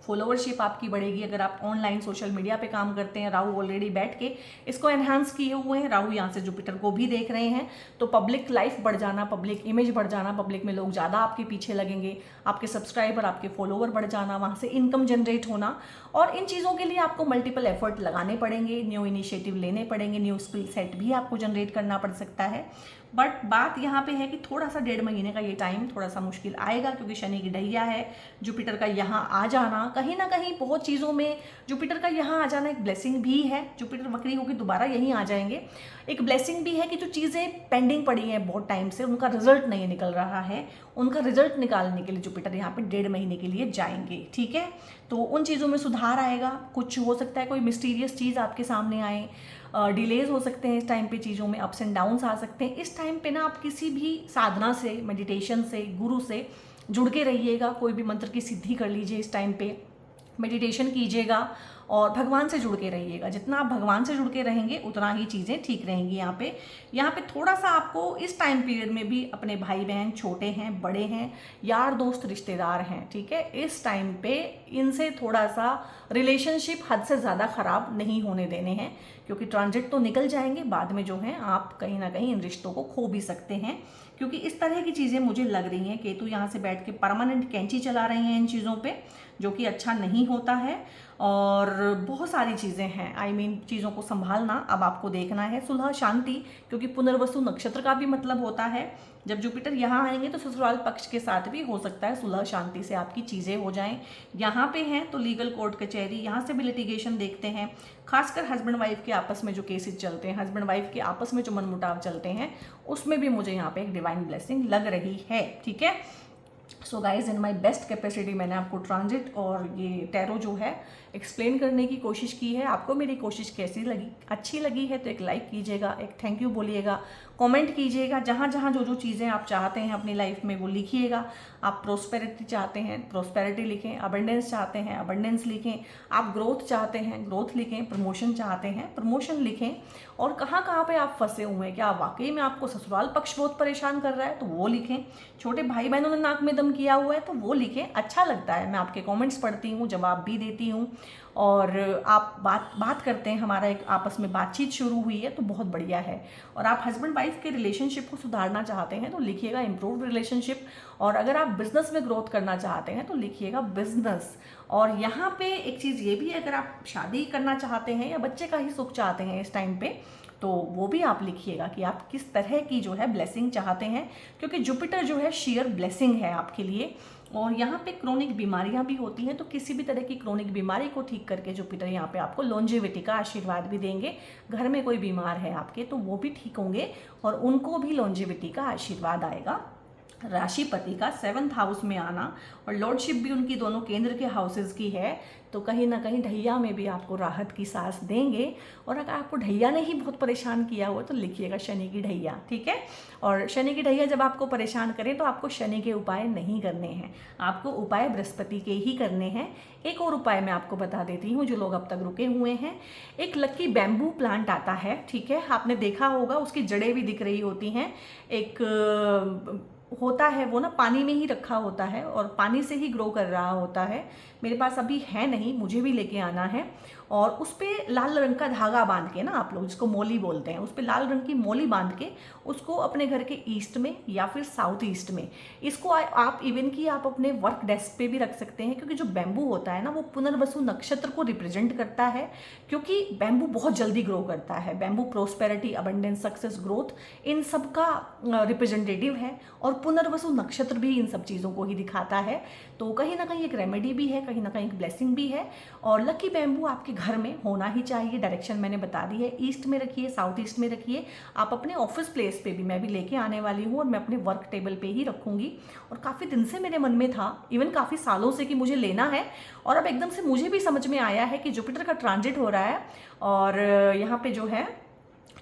फॉलोवरशिप आपकी बढ़ेगी। अगर आप ऑनलाइन सोशल मीडिया पे काम करते हैं, राहु ऑलरेडी बैठ के इसको एनहांस किए हुए हैं, राहु यहाँ से जुपिटर को भी देख रहे हैं, तो पब्लिक लाइफ बढ़ जाना, पब्लिक इमेज बढ़ जाना, पब्लिक में लोग ज़्यादा आपके पीछे लगेंगे, आपके सब्सक्राइबर, आपके फॉलोवर बढ़ जाना, वहाँ से इनकम जनरेट होना। और इन चीज़ों के लिए आपको मल्टीपल एफर्ट लगाने पड़ेंगे, न्यू इनिशिएटिव लेने पड़ेंगे, न्यू स्किल सेट भी आपको जनरेट करना पड़ सकता है। बट बात यहाँ पे है कि थोड़ा सा 1.5 महीने का ये टाइम थोड़ा सा मुश्किल आएगा, क्योंकि शनि की ढैया है, जुपिटर का यहाँ आ जाना कहीं ना कहीं बहुत चीज़ों में, जुपिटर का यहाँ आ जाना एक ब्लेसिंग भी है। जुपिटर वक्री होकर दोबारा यहीं आ जाएंगे, एक ब्लेसिंग भी है कि जो चीज़ें पेंडिंग पड़ी हैं बहुत टाइम से, उनका रिजल्ट नहीं निकल रहा है, उनका रिजल्ट निकालने के लिए जुपिटर यहाँ पे 1.5 महीने के लिए जाएंगे, ठीक है। तो उन चीज़ों में सुधार आएगा, कुछ हो सकता है कोई मिस्टीरियस चीज़ आपके सामने आए, डिलेज हो सकते हैं इस टाइम पे, चीज़ों में अप्स एंड डाउन्स आ सकते हैं। इस टाइम पे ना आप किसी भी साधना से, मेडिटेशन से, गुरु से जुड़ के रहिएगा, कोई भी मंत्र की सिद्धि कर लीजिए इस टाइम पे, मेडिटेशन कीजिएगा और भगवान से जुड़ के रहिएगा। जितना आप भगवान से जुड़ के रहेंगे उतना ही चीज़ें ठीक रहेंगी। यहाँ पे थोड़ा सा आपको इस टाइम पीरियड में भी अपने भाई बहन, छोटे हैं, बड़े हैं, यार दोस्त, रिश्तेदार हैं, ठीक है, इस टाइम पे इनसे थोड़ा सा रिलेशनशिप हद से ज़्यादा ख़राब नहीं होने देने हैं, क्योंकि ट्रांजिट तो निकल जाएंगे, बाद में जो है आप कहीं ना कहीं इन रिश्तों को खो भी सकते हैं, क्योंकि इस तरह की चीज़ें मुझे लग रही हैं। केतु यहाँ से बैठ के परमानेंट कैंची चला रहे हैं इन चीज़ों पे, जो कि अच्छा नहीं होता है। और बहुत सारी चीज़ें हैं, चीज़ों को संभालना अब आपको देखना है। सुलह शांति, क्योंकि पुनर्वसु नक्षत्र का भी मतलब होता है, जब जुपिटर यहाँ आएंगे तो ससुराल पक्ष के साथ भी हो सकता है सुलह शांति से आपकी चीज़ें हो जाएं। यहाँ पे हैं तो लीगल कोर्ट कचहरी, यहाँ से भी लिटिगेशन देखते हैं, खासकर हस्बैंड वाइफ के आपस में जो केसेस चलते हैं, हस्बैंड वाइफ के आपस में जो मनमुटाव चलते हैं, उसमें भी मुझे यहाँ पे एक डिवाइन ब्लेसिंग लग रही है, ठीक है। So guys, in my best capacity मैंने आपको ट्रांजिट और ये टैरो जो है एक्सप्लेन करने की कोशिश की है। आपको मेरी कोशिश कैसी लगी, अच्छी लगी है तो एक लाइक कीजिएगा, एक थैंक यू बोलिएगा, कमेंट कीजिएगा, जहाँ जहाँ जो जो चीज़ें आप चाहते हैं अपनी लाइफ में वो लिखिएगा। आप प्रोस्पेरिटी चाहते हैं, प्रोस्पेरिटी लिखें, अबंडेंस चाहते हैं, अबंडेंस लिखें, आप ग्रोथ चाहते हैं, ग्रोथ लिखें, प्रमोशन चाहते हैं, प्रमोशन लिखें। और कहाँ कहाँ पे आप फंसे हुए हैं, क्या वाकई में आपको ससुराल पक्ष बहुत परेशान कर रहा है, तो वो लिखें। छोटे भाई बहनों ने नाक में दम किया हुआ है तो वो लिखें, अच्छा लगता है, मैं आपके कमेंट्स पढ़ती हूँ, जवाब भी देती हूँ, और आप बात करते हैं, हमारा एक आपस में बातचीत शुरू हुई है तो बहुत बढ़िया है। और आप हस्बैंड वाइफ के रिलेशनशिप को सुधारना चाहते हैं तो लिखिएगा इम्प्रूव रिलेशनशिप, और अगर आप बिजनेस में ग्रोथ करना चाहते हैं तो लिखिएगा बिजनेस। और यहाँ पे एक चीज़ ये भी है, अगर आप शादी करना चाहते हैं या बच्चे का ही सुख चाहते हैं इस टाइम पे, तो वो भी आप लिखिएगा कि आप किस तरह की जो है ब्लेसिंग चाहते हैं, क्योंकि जुपिटर जो है शेयर ब्लेसिंग है आपके लिए। और यहाँ पे क्रोनिक बीमारियाँ भी होती हैं, तो किसी भी तरह की क्रोनिक बीमारी को ठीक करके जुपिटर यहाँ पे आपको लॉन्जेविटी का आशीर्वाद भी देंगे। घर में कोई बीमार है आपके तो वो भी ठीक होंगे और उनको भी लॉन्जेविटी का आशीर्वाद आएगा। राशिपति का 7th हाउस में आना और लॉर्डशिप भी उनकी दोनों केंद्र के हाउसेज की है, तो कहीं ना कहीं ढैया में भी आपको राहत की सांस देंगे। और अगर आपको ढैया ने ही बहुत परेशान किया हो तो लिखिएगा शनि की ढैया, ठीक है। और शनि की ढैया जब आपको परेशान करे तो आपको शनि के उपाय नहीं करने हैं, आपको उपाय बृहस्पति के ही करने हैं। एक और उपाय मैं आपको बता देती हूँ जो लोग अब तक रुके हुए हैं। एक लक्की बैम्बू प्लांट आता है, ठीक है, आपने देखा होगा, उसकी जड़ें भी दिख रही होती हैं। एक होता है वो ना पानी में ही रखा होता है और पानी से ही ग्रो कर रहा होता है। मेरे पास अभी है नहीं, मुझे भी लेके आना है। और उस पर लाल रंग का धागा बांध के ना, आप लोग जिसको मोली बोलते हैं, उस पर लाल रंग की मोली बांध के उसको अपने घर के ईस्ट में या फिर साउथ ईस्ट में, इसको आप इवन कि आप अपने वर्क डेस्क पे भी रख सकते हैं, क्योंकि जो बैम्बू होता है ना वो पुनर्वसु नक्षत्र को रिप्रेजेंट करता है, क्योंकि बैम्बू बहुत जल्दी ग्रो करता है। Bamboo prosperity, abundance, success, growth, इन सब का रिप्रेजेंटेटिव है, और पुनर्वसु नक्षत्र भी इन सब चीज़ों को ही दिखाता है। तो कहीं ना कहीं एक रेमेडी भी है, कहीं ना कहीं एक ब्लेसिंग भी है। और लकी बैम्बू आपके घर में होना ही चाहिए। डायरेक्शन मैंने बता दी है, ईस्ट में रखिए, साउथ ईस्ट में रखिए। आप अपने ऑफिस प्लेस पे भी, मैं भी लेके आने वाली हूँ और मैं अपने वर्क टेबल पे ही रखूँगी। और काफ़ी दिन से मेरे मन में था, इवन काफ़ी सालों से, कि मुझे लेना है, और अब एकदम से मुझे भी समझ में आया है कि जुपिटर का ट्रांजिट हो रहा है, और यहाँ पे जो है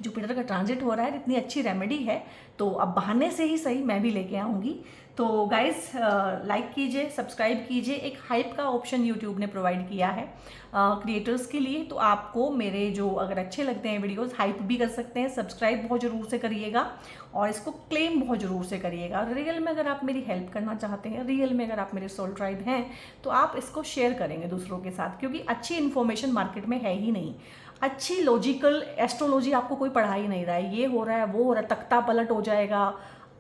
जुपिटर का ट्रांजिट हो रहा है, इतनी अच्छी रेमेडी है, तो अब बहाने से ही सही मैं भी लेके आऊँगी। तो गाइस लाइक कीजिए, सब्सक्राइब कीजिए। एक हाइप का ऑप्शन यूट्यूब ने प्रोवाइड किया है क्रिएटर्स के लिए, तो आपको मेरे जो अगर अच्छे लगते हैं वीडियोस, हाइप भी कर सकते हैं। सब्सक्राइब बहुत ज़रूर से करिएगा और इसको क्लेम बहुत ज़रूर से करिएगा। रियल में अगर आप मेरी हेल्प करना चाहते हैं, रियल में अगर आप मेरे सोल ट्राइब हैं, तो आप इसको शेयर करेंगे दूसरों के साथ, क्योंकि अच्छी इन्फॉर्मेशन मार्केट में है ही नहीं। अच्छी लॉजिकल एस्ट्रोलॉजी आपको कोई पढ़ा ही नहीं रहा है। ये हो रहा है, वो हो रहा है, तख्ता पलट हो जाएगा,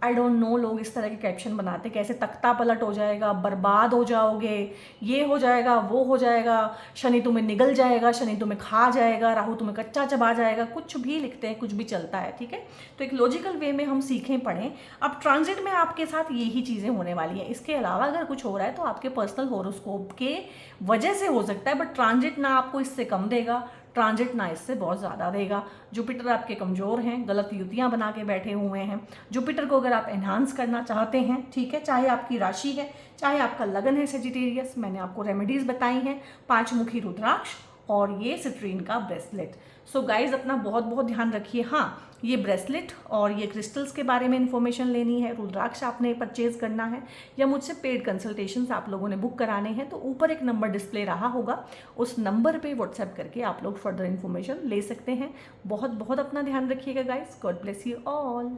आई डोंट नो, लोग इस तरह के कैप्शन बनाते, कैसे तख्ता पलट हो जाएगा, बर्बाद हो जाओगे, ये हो जाएगा, वो हो जाएगा, शनि तुम्हें निगल जाएगा, शनि तुम्हें खा जाएगा, राहु तुम्हें कच्चा चबा जाएगा, कुछ भी लिखते हैं, कुछ भी चलता है, ठीक है। तो एक लॉजिकल वे में हम सीखें, पढ़ें। अब ट्रांजिट में आपके साथ यही चीज़ें होने वाली हैं। इसके अलावा अगर कुछ हो रहा है तो आपके पर्सनल होरोस्कोप के वजह से हो सकता है, बट ट्रांजिट ना आपको इससे कम देगा, ट्रांजिट ना इससे बहुत ज़्यादा देगा। जुपिटर आपके कमज़ोर हैं, गलत युतियाँ बना के बैठे हुए हैं। जुपिटर को अगर आप एनहांस करना चाहते हैं, ठीक है, चाहे आपकी राशि है, चाहे आपका लगन है सेजिटेरियस, मैंने आपको रेमेडीज़ बताई हैं, 5 मुखी रुद्राक्ष और ये सिट्रीन का ब्रेसलेट। सो गाइज अपना बहुत बहुत ध्यान रखिए। हाँ, ये ब्रेसलेट और ये क्रिस्टल्स के बारे में इन्फॉर्मेशन लेनी है, रुद्राक्ष आपने परचेज करना है, या मुझसे पेड कंसल्टेशंस आप लोगों ने बुक कराने हैं, तो ऊपर एक नंबर डिस्प्ले रहा होगा, उस नंबर पे व्हाट्सएप करके आप लोग फर्दर इन्फॉर्मेशन ले सकते हैं। बहुत बहुत अपना ध्यान रखिएगा guys. God bless you all.